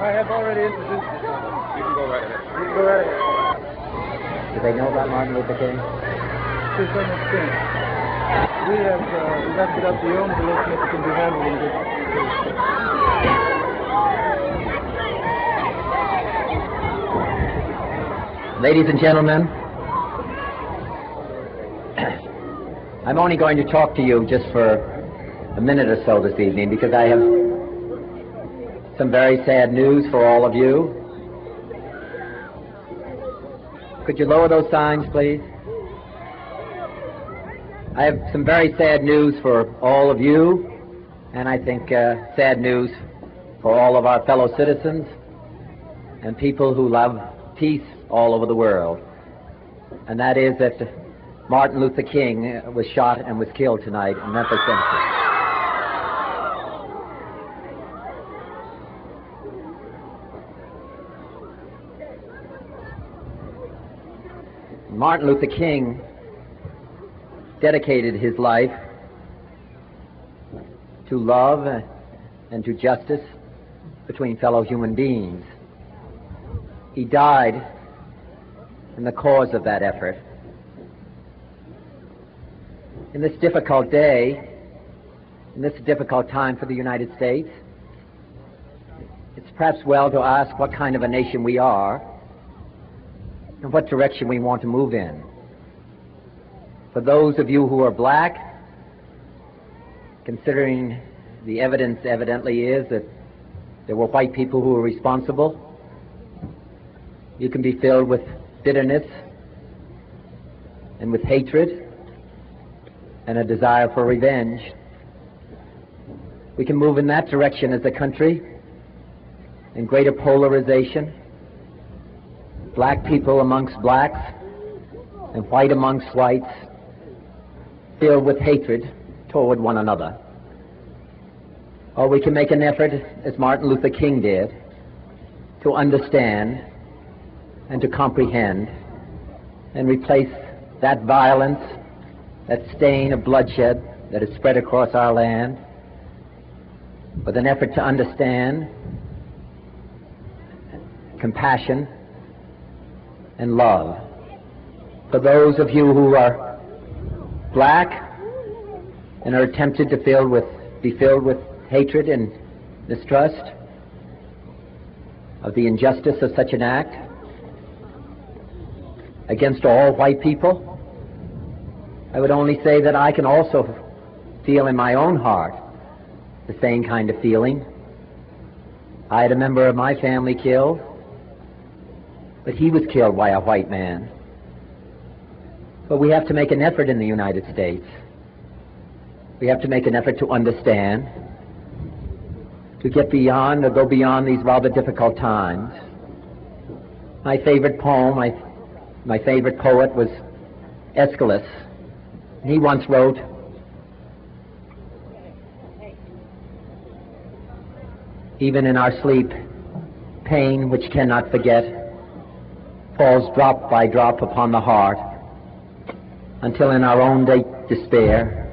I have already introduced you. You can go right ahead. You can go right ahead. Do they know about Martin Luther King? To some extent. We have left it up to your own volition if it can be handled in this case. Ladies and gentlemen, I'm only going to talk to you just for a minute or so this evening because I have some very sad news for all of you. Could you lower those signs, please? I have some very sad news for all of you, and I think sad news for all of our fellow citizens and people who love peace all over the world. And that is that Martin Luther King was shot and was killed tonight in Memphis, Tennessee. Martin Luther King dedicated his life to love and to justice between fellow human beings. He died in the cause of that effort. In this difficult day, in this difficult time for the United States, it's perhaps well to ask what kind of a nation we are and what direction we want to move in. For those of you who are black, considering the evidence evidently is that there were white people who were responsible, you can be filled with bitterness and with hatred and a desire for revenge. We can move in that direction as a country, in greater polarization, black people amongst blacks and white amongst whites, filled with hatred toward one another. Or we can make an effort, as Martin Luther King did, to understand and to comprehend and replace that violence, that stain of bloodshed that is spread across our land, with an effort to understand compassion and love. For those of you who are black and are tempted to be filled with hatred and mistrust of the injustice of such an act against all white people, I would only say that I can also feel in my own heart the same kind of feeling. I had a member of my family killed, but he was killed by a white man. But we have to make an effort in the United States. We have to make an effort to understand, to get beyond or go beyond these rather difficult times. My favorite poem, my favorite poet was Aeschylus. He once wrote, "Even in our sleep, pain which cannot forget falls drop by drop upon the heart, until in our own despair,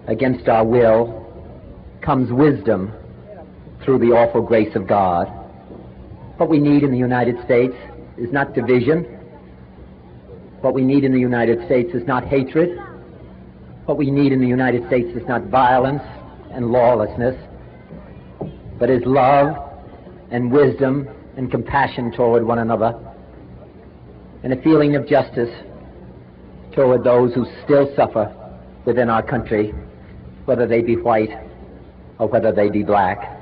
against our will, comes wisdom through the awful grace of God." What we need in the United States is not division. What we need in the United States is not hatred. What we need in the United States is not violence and lawlessness, but is love and wisdom and compassion toward one another, and a feeling of justice toward those who still suffer within our country, whether they be white or whether they be black.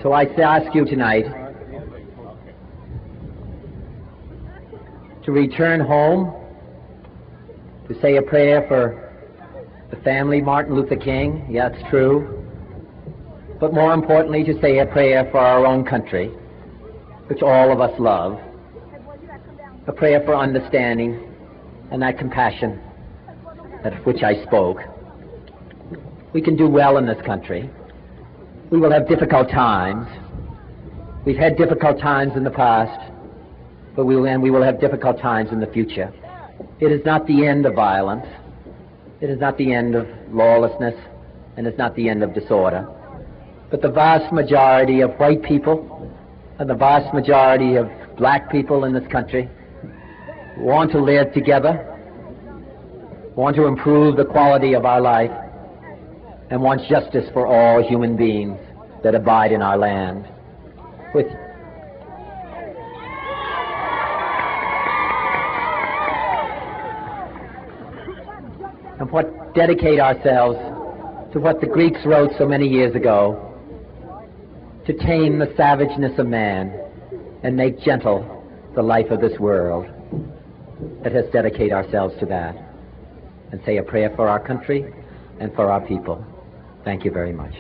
So I ask you tonight to return home, to say a prayer for the family Martin Luther King, yeah, it's true, but more importantly to say a prayer for our own country, which all of us love, a prayer for understanding and that compassion of which I spoke. We can do well in this country. We will have difficult times. We've had difficult times in the past, but we will have difficult times in the future. It is not the end of violence. It is not the end of lawlessness, and it's not the end of disorder. But the vast majority of white people and the vast majority of black people in this country want to live together, want to improve the quality of our life, and want justice for all human beings that abide in our land. And what dedicate ourselves to what the Greeks wrote so many years ago, to tame the savageness of man and make gentle the life of this world. Let us dedicate ourselves to that and say a prayer for our country and for our people. Thank you very much.